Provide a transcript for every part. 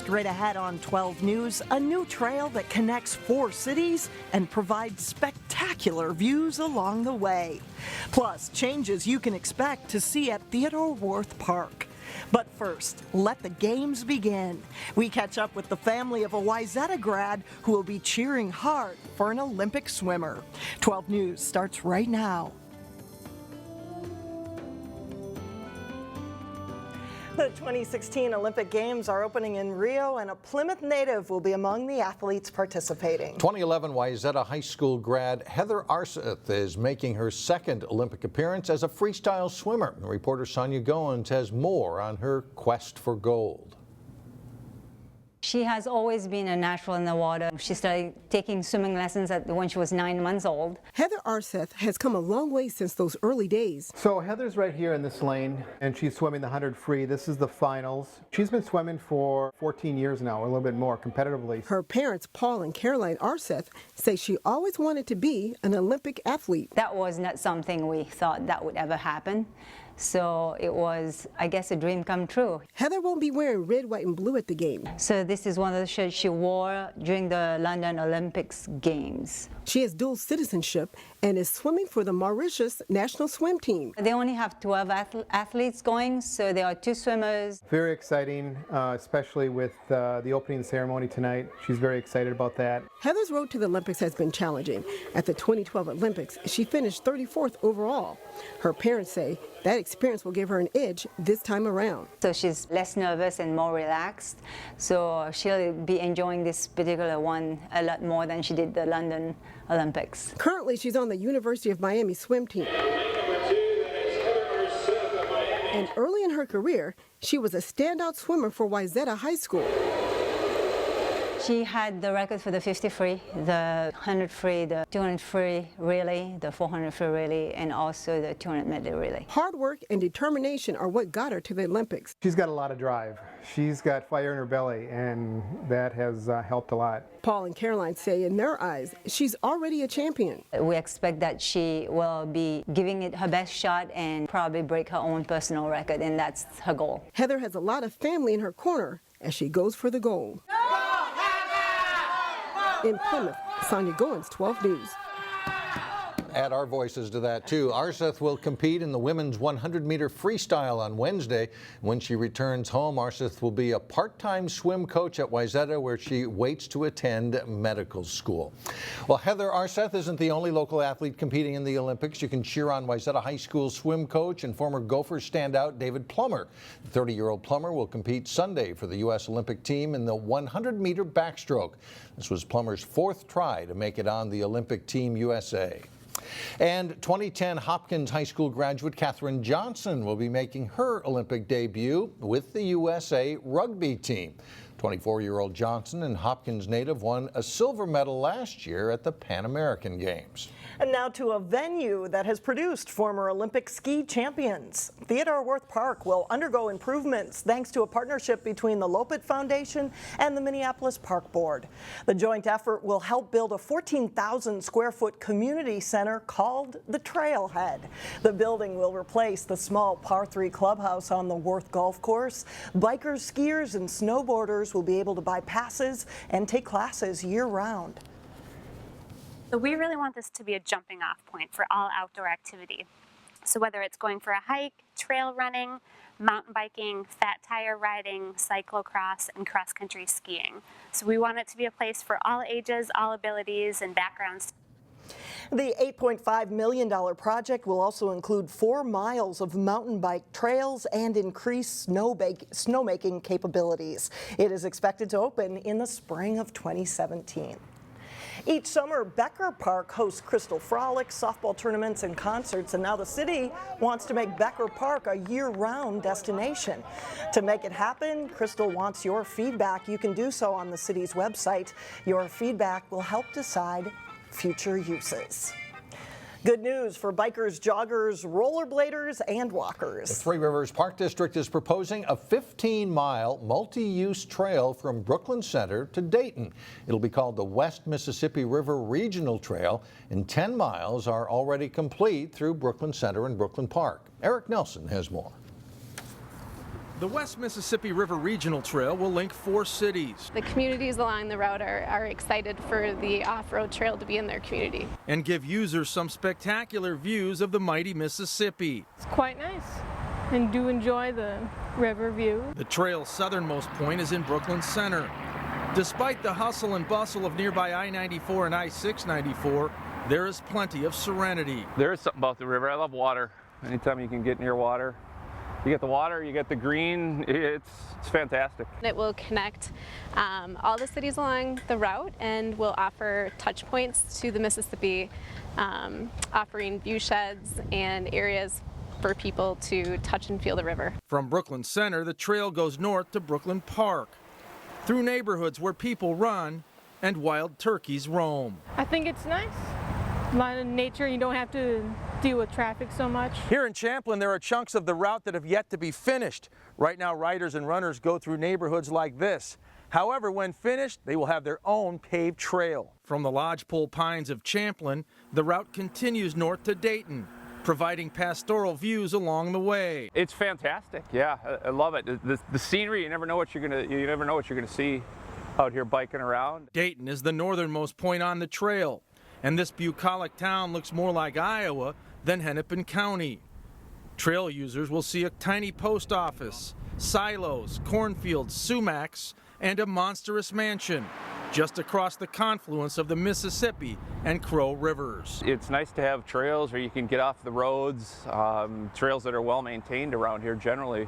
Straight ahead on 12 News, a new trail that connects 4 cities and provides spectacular views along the way. Plus, changes you can expect to see at Theodore Wirth Park. But first, let the games begin. We catch up with the family of a Wayzata grad who will be cheering hard for an Olympic swimmer. 12 News starts right now. The 2016 Olympic Games are opening in Rio, and a Plymouth native will be among the athletes participating. 2011 Wayzata High School grad Heather Arseth is making her second Olympic appearance as a freestyle swimmer. Reporter Sonia Goins has more on her quest for gold. She has always been a natural in the water. She started taking swimming lessons when she was 9 months old. Heather Arseth has come a long way since those early days. So Heather's right here in this lane, and she's swimming the 100 free. This is the finals. She's been swimming for 14 years now, or a little bit more, competitively. Her parents, Paul and Caroline Arseth, say she always wanted to be an Olympic athlete. That was not something we thought that would ever happen. So it was, I guess, a dream come true. Heather won't be wearing red, white, and blue at the game. So this is one of the shirts she wore during the London Olympics Games. She has dual citizenship and is swimming for the Mauritius national swim team. They only have 12 athletes going, so there are 2 swimmers. Very exciting, especially with the opening ceremony tonight. She's very excited about that. Heather's road to the Olympics has been challenging. At the 2012 Olympics, she finished 34th overall. Her parents say that experience will give her an edge this time around. So she's less nervous and more relaxed. So she'll be enjoying this particular one a lot more than she did the London Olympics. Currently, she's on the University of Miami swim team. And early in her career, she was a standout swimmer for Wayzata High School. She had the record for the 50 free, the 100 free, the 200 free relay, the 400 free relay, and also the 200 medley relay. Hard work and determination are what got her to the Olympics. She's got a lot of drive. She's got fire in her belly, and that has helped a lot. Paul and Caroline say in their eyes, she's already a champion. We expect that she will be giving it her best shot and probably break her own personal record, and that's her goal. Heather has a lot of family in her corner as she goes for the gold. In Plymouth, Sonia Goins, 12 News. Add our voices to that, too. Arseth will compete in the women's 100-meter freestyle on Wednesday. When she returns home, Arseth will be a part-time swim coach at Wayzata, where she waits to attend medical school. Well, Heather Arseth isn't the only local athlete competing in the Olympics. You can cheer on Wayzata High School swim coach and former Gophers standout David Plummer. The 30-year-old Plummer will compete Sunday for the U.S. Olympic team in the 100-meter backstroke. This was Plummer's 4th try to make it on the Olympic Team USA. And 2010 Hopkins High School graduate Katherine Johnson will be making her Olympic debut with the USA rugby team. 24-year-old Johnson, and Hopkins native, won a silver medal last year at the Pan American Games. And now to a venue that has produced former Olympic ski champions. Theodore Wirth Park will undergo improvements thanks to a partnership between the Lopet Foundation and the Minneapolis Park Board. The joint effort will help build a 14,000 square foot community center called the Trailhead. The building will replace the small par 3 clubhouse on the Wirth Golf Course. Bikers, skiers, and snowboarders will be able to buy passes and take classes year-round. So we really want this to be a jumping off point for all outdoor activity. So whether it's going for a hike, trail running, mountain biking, fat tire riding, cyclocross, and cross-country skiing. So we want it to be a place for all ages, all abilities, and backgrounds. The $8.5 million project will also include 4 miles of mountain bike trails and increased snowmaking capabilities. It is expected to open in the spring of 2017. Each summer, Becker Park hosts crystal frolics, softball tournaments, and concerts, and now the city wants to make Becker Park a year-round destination. To make it happen, Crystal wants your feedback. You can do so on the city's website. Your feedback will help decide future uses. Good news for bikers, joggers, rollerbladers, and walkers. The Three Rivers Park District is proposing a 15-mile multi-use trail from Brooklyn Center to Dayton. It'll be called the West Mississippi River Regional Trail, and 10 miles are already complete through Brooklyn Center and Brooklyn Park. Eric Nelson has more. The West Mississippi River Regional Trail will link 4 cities. The communities along the route are excited for the off-road trail to be in their community. And give users some spectacular views of the mighty Mississippi. It's quite nice and do enjoy the river view. The trail's southernmost point is in Brooklyn Center. Despite the hustle and bustle of nearby I-94 and I-694, there is plenty of serenity. There is something about the river. I love water. Anytime you can get near water. You get the water, you get the green, it's fantastic. It will connect all the cities along the route and will offer touch points to the Mississippi, offering view sheds and areas for people to touch and feel the river. From Brooklyn Center, the trail goes north to Brooklyn Park, through neighborhoods where people run and wild turkeys roam. I think it's nice. A lot of nature, you don't have to deal with traffic so much. Here in Champlin, there are chunks of the route that have yet to be finished. Right now, riders and runners go through neighborhoods like this. However, when finished, they will have their own paved trail. From the lodgepole pines of Champlin, the route continues north to Dayton, providing pastoral views along the way. It's fantastic. Yeah, I love it. The scenery, you never know what you're gonna see out here biking around. Dayton is the northernmost point on the trail, and this bucolic town looks more like Iowa than Hennepin County. Trail users will see a tiny post office, silos, cornfields, sumacs, and a monstrous mansion just across the confluence of the Mississippi and Crow rivers. It's nice to have trails where you can get off the roads, trails that are well maintained around here generally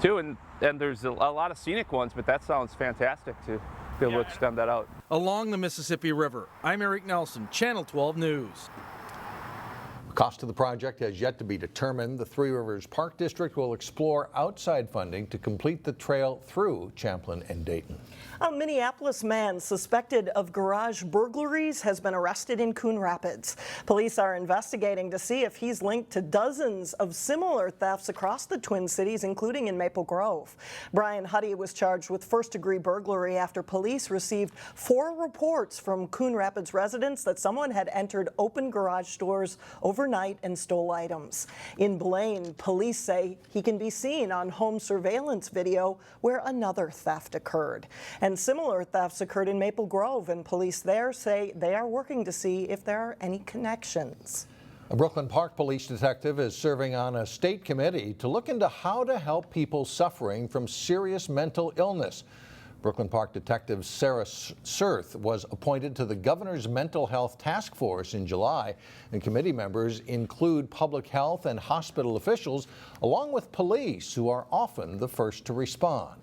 too, and there's a lot of scenic ones, but that sounds fantastic to be able to extend that out. Along the Mississippi River, I'm Eric Nelson, Channel 12 News. Cost of the project has yet to be determined. The Three Rivers Park District will explore outside funding to complete the trail through Champlin and Dayton. A Minneapolis man suspected of garage burglaries has been arrested in Coon Rapids. Police are investigating to see if he's linked to dozens of similar thefts across the Twin Cities, including in Maple Grove. Brian Huddy was charged with first-degree burglary after police received 4 reports from Coon Rapids residents that someone had entered open garage doors overnight and stole items. In Blaine, police say he can be seen on home surveillance video where another theft occurred. And similar thefts occurred in Maple Grove, and police there say they are working to see if there are any connections. A Brooklyn Park police detective is serving on a state committee to look into how to help people suffering from serious mental illness. Brooklyn Park Detective Sarah Surth was appointed to the governor's mental health task force in July, and committee members include public health and hospital officials, along with police, who are often the first to respond.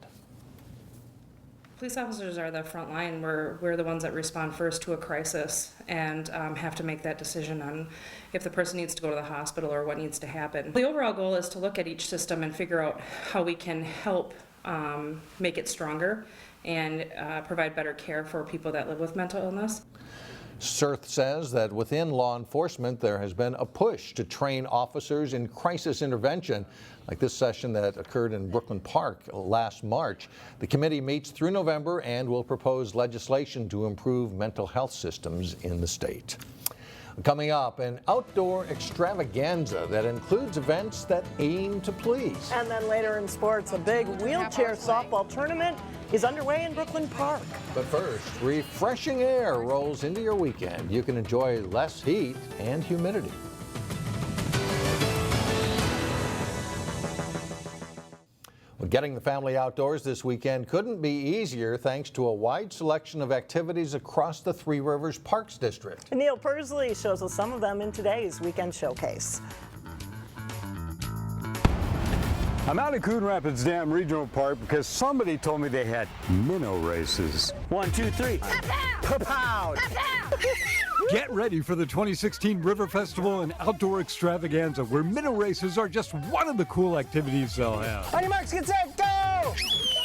Police officers are the front line. We're the ones that respond first to a crisis and have to make that decision on if the person needs to go to the hospital or what needs to happen. The overall goal is to look at each system and figure out how we can help make it stronger and provide better care for people that live with mental illness. Surth says that within law enforcement there has been a push to train officers in crisis intervention, like this session that occurred in Brooklyn Park last March. The committee meets through November and will propose legislation to improve mental health systems in the state. Coming up, an outdoor extravaganza that includes events that aim to please. And then later in sports, a big wheelchair softball tournament is underway in Brooklyn Park. But first, refreshing air rolls into your weekend. You can enjoy less heat and humidity. Well, getting the family outdoors this weekend couldn't be easier thanks to a wide selection of activities across the Three Rivers Parks District. Neil Persley shows us some of them in today's Weekend Showcase. I'm out at Coon Rapids Dam Regional Park because somebody told me they had minnow races. 1, 2, 3. Pow! Get ready for the 2016 River Festival and Outdoor Extravaganza, where minnow races are just one of the cool activities they'll have. On your marks, get set, go!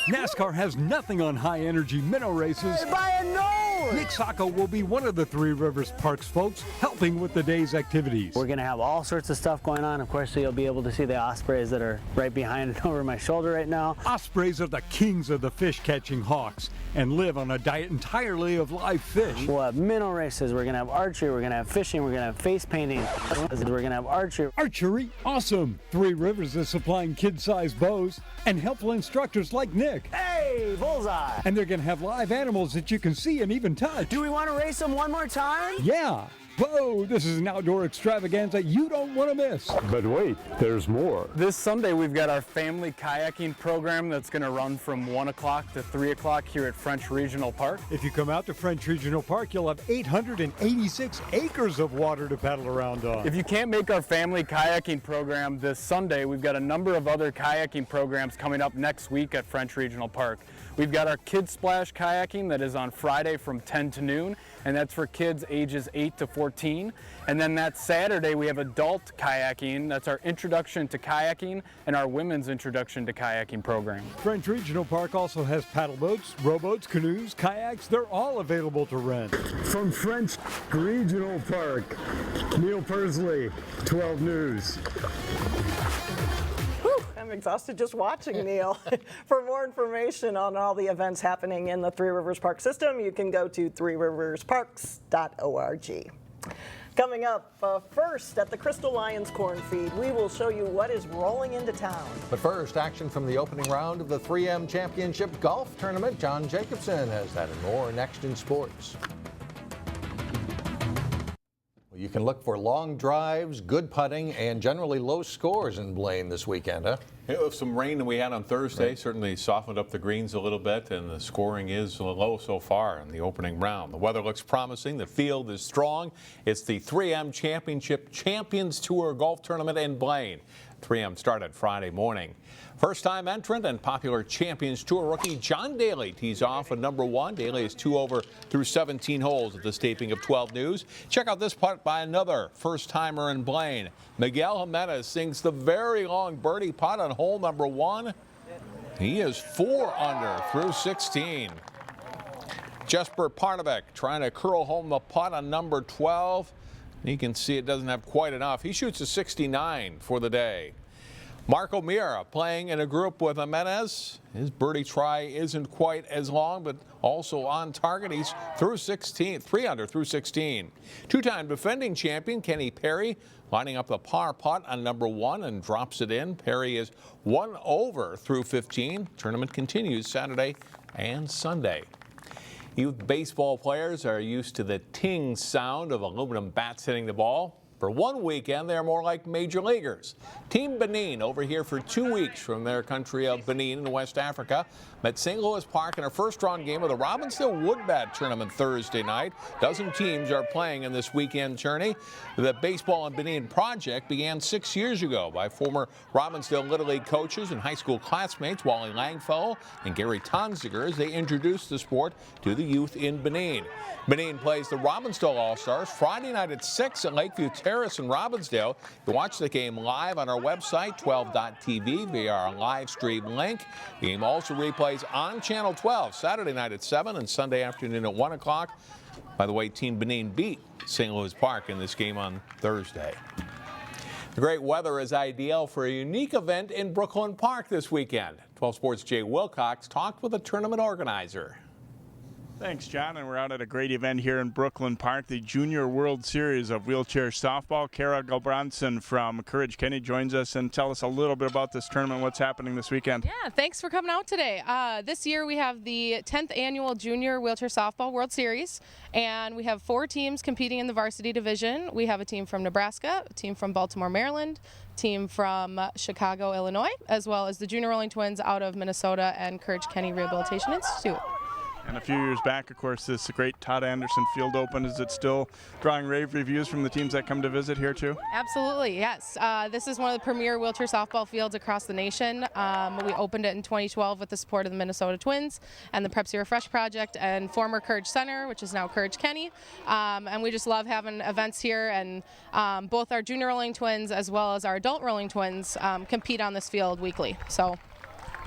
NASCAR has nothing on high-energy minnow races. Hey, buy a nose! aboard. Nick Sacco will be one of the Three Rivers Parks folks helping with the day's activities. We're going to have all sorts of stuff going on. Of course, so you'll be able to see the ospreys that are right behind and over my shoulder right now. Ospreys are the kings of the fish-catching hawks and live on a diet entirely of live fish. We'll have minnow races, we're going to have archery, we're going to have fishing, we're going to have face painting, we're going to have archery. Archery? Awesome! Three Rivers is supplying kid-sized bows and helpful instructors like Nick. Hey, bullseye! And they're going to have live animals that you can see and even touch. Do we want to race them one more time? Yeah! Whoa, this is an outdoor extravaganza you don't want to miss. But wait, there's more. This Sunday we've got our family kayaking program that's going to run from 1 o'clock to 3 o'clock here at French Regional Park. If you come out to French Regional Park, you'll have 886 acres of water to paddle around on. If you can't make our family kayaking program this Sunday, we've got a number of other kayaking programs coming up next week at French Regional Park. We've got our Kids Splash kayaking that is on Friday from 10 to noon, and that's for kids ages 8 to 14. And then that Saturday we have adult kayaking. That's our introduction to kayaking and our women's introduction to kayaking program. French Regional Park also has paddle boats, rowboats, canoes, kayaks. They're all available to rent. From French Regional Park, Neil Persley, 12 News. I'm exhausted just watching, Neil. For more information on all the events happening in the Three Rivers Park system, you can go to threeriversparks.org. Coming up, first at the Crystal Lions Corn Feed, we will show you what is rolling into town. But first, action from the opening round of the 3M Championship Golf Tournament. John Jacobson has that and more next in sports. You can look for long drives, good putting, and generally low scores in Blaine this weekend, huh? Yeah, with some rain that we had on Thursday, certainly softened up the greens a little bit, and the scoring is low so far in the opening round. The weather looks promising. The field is strong. It's the 3M Championship Champions Tour Golf Tournament in Blaine. 3M started Friday morning. First-time entrant and popular Champions Tour rookie John Daly tees off at number 1. Daly is 2 over through 17 holes at this taping of 12 News. Check out this putt by another first-timer in Blaine. Miguel Jimenez sinks the very long birdie putt on hole number 1. He is 4 under through 16. Jesper Parnevik trying to curl home the putt on number 12. You can see it doesn't have quite enough. He shoots a 69 for the day. Marco Mira playing in a group with Jimenez. His birdie try isn't quite as long, but also on target. He's through 16, 3 under through 16. Two-time defending champion Kenny Perry lining up the par putt on number 1 and drops it in. Perry is 1 over through 15. Tournament continues Saturday and Sunday. Youth baseball players are used to the ting sound of aluminum bats hitting the ball. For one weekend, they're more like major leaguers. Team Benin, over here for 2 weeks from their country of Benin in West Africa, met St. Louis Park in a first-round game of the Robbinsdale Woodbat Tournament Thursday night. A dozen teams are playing in this weekend tourney. The Baseball in Benin project began 6 years ago by former Robbinsdale Little League coaches and high school classmates Wally Langfellow and Gary Tonziger as they introduced the sport to the youth in Benin. Benin plays the Robbinsdale All-Stars Friday night at 6 at Lakeview Terrace in Robbinsdale. You watch the game live on our website, 12.tv, via our live stream link. The game also replays on Channel 12 Saturday night at 7 and Sunday afternoon at 1 o'clock. By the way, Team Benin beat St. Louis Park in this game on Thursday. The great weather is ideal for a unique event in Brooklyn Park this weekend. 12 Sports' Jay Wilcox talked with the tournament organizer. Thanks, John, and we're out at a great event here in Brooklyn Park, the Junior World Series of Wheelchair Softball. Kara Gulbranson from Courage Kenny joins us and tell us a little bit about this tournament, what's happening this weekend. Yeah, thanks for coming out today. This year we have the 10th Annual Junior Wheelchair Softball World Series, and we have 4 teams competing in the varsity division. We have a team from Nebraska, a team from Baltimore, Maryland, a team from Chicago, Illinois, as well as the Junior Rolling Twins out of Minnesota and Courage Kenny Rehabilitation Institute. And a few years back, of course, this great Todd Anderson Field Open, is it still drawing rave reviews from the teams that come to visit here too? Absolutely, yes. This is one of the premier wheelchair softball fields across the nation. We opened it in 2012 with the support of the Minnesota Twins and the Prep Refresh Project and former Courage Center, which is now Courage Kenny. And we just love having events here, and both our junior rolling twins as well as our adult rolling twins compete on this field weekly. So.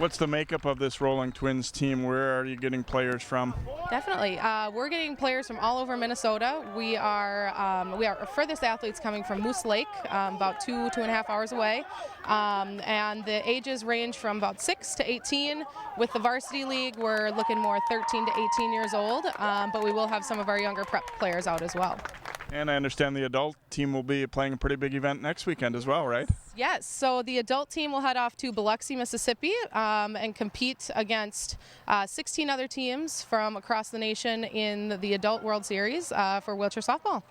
What's the makeup of this Rolling Twins team? Where are you getting players from? Definitely. We're getting players from all over Minnesota. We are our furthest athletes coming from Moose Lake, about 2.5 hours away. And the ages range from about 6 to 18. With the varsity league, we're looking more 13 to 18 years old, but we will have some of our younger prep players out as well. And I understand the adult team will be playing a pretty big event next weekend as well, right? Yes, so the adult team will head off to Biloxi, Mississippi, and compete against 16 other teams from across the nation in the Adult World Series for wheelchair softball.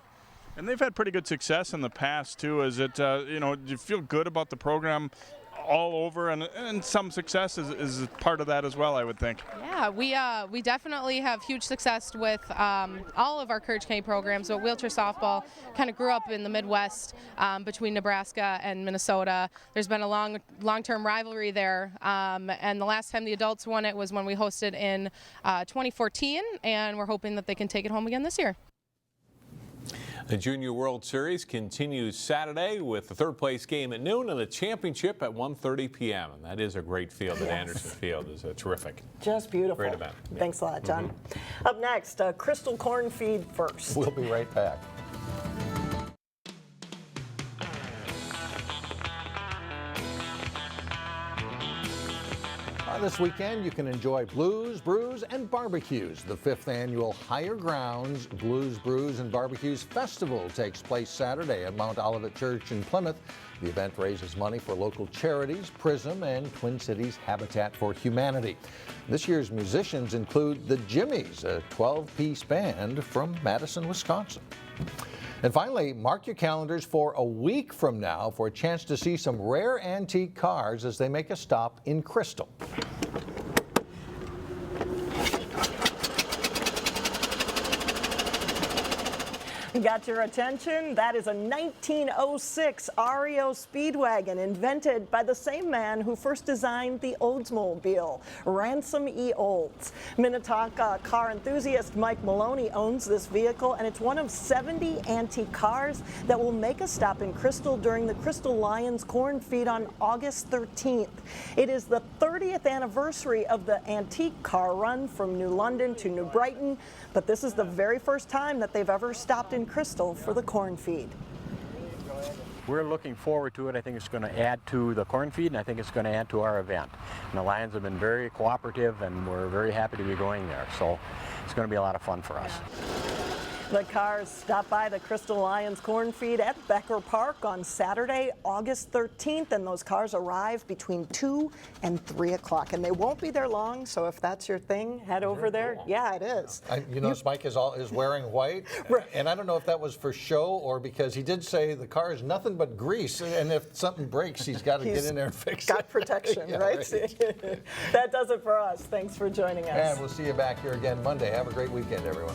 And they've had pretty good success in the past too. Is it, do you feel good about the program all over, and some success is part of that as well, I would think? Yeah, we definitely have huge success with all of our Courage County programs, but wheelchair softball kind of grew up in the Midwest between Nebraska and Minnesota. There's been a long-term rivalry there, and the last time the adults won it was when we hosted in 2014, and we're hoping that they can take it home again this year. The Junior World Series continues Saturday with the third place game at noon and the championship at 1:30 p.m. And that is a great field. At Anderson Field is terrific. Just beautiful. Great event. Thanks a lot, John. Up next, Crystal Corn Feed first. We'll be right back. This weekend, you can enjoy Blues, Brews, and Barbecues. The 5th annual Higher Grounds Blues, Brews, and Barbecues Festival takes place Saturday at Mount Olivet Church in Plymouth. The event raises money for local charities, PRISM, and Twin Cities Habitat for Humanity. This year's musicians include the Jimmies, a 12-piece band from Madison, Wisconsin. And finally, mark your calendars for a week from now for a chance to see some rare antique cars as they make a stop in Crystal. Got your attention? That is a 1906 Osseo Speedwagon invented by the same man who first designed the Oldsmobile, Ransom E. Olds. Minnetonka car enthusiast Mike Maloney owns this vehicle, and it's one of 70 antique cars that will make a stop in Crystal during the Crystal Lions Corn Feed on August 13th. It is the 30th anniversary of the antique car run from New London to New Brighton, but this is the very first time that they've ever stopped in Crystal for the corn feed. We're looking forward to it. I think it's going to add to the corn feed, and I think it's going to add to our event. And the Lions have been very cooperative, and we're very happy to be going there. So it's going to be a lot of fun for us. The cars stop by the Crystal Lions Corn Feed at Becker Park on Saturday, August 13th, and those cars arrive between 2 and 3 o'clock. And they won't be there long, so if that's your thing, head over there. Cool. Yeah, it is. You notice Mike is wearing white, and I don't know if that was for show or because he did say the car is nothing but grease, and if something breaks, he's got to get in there and fix it. Got protection, yeah, right? That does it for us. Thanks for joining us. And we'll see you back here again Monday. Have a great weekend, everyone.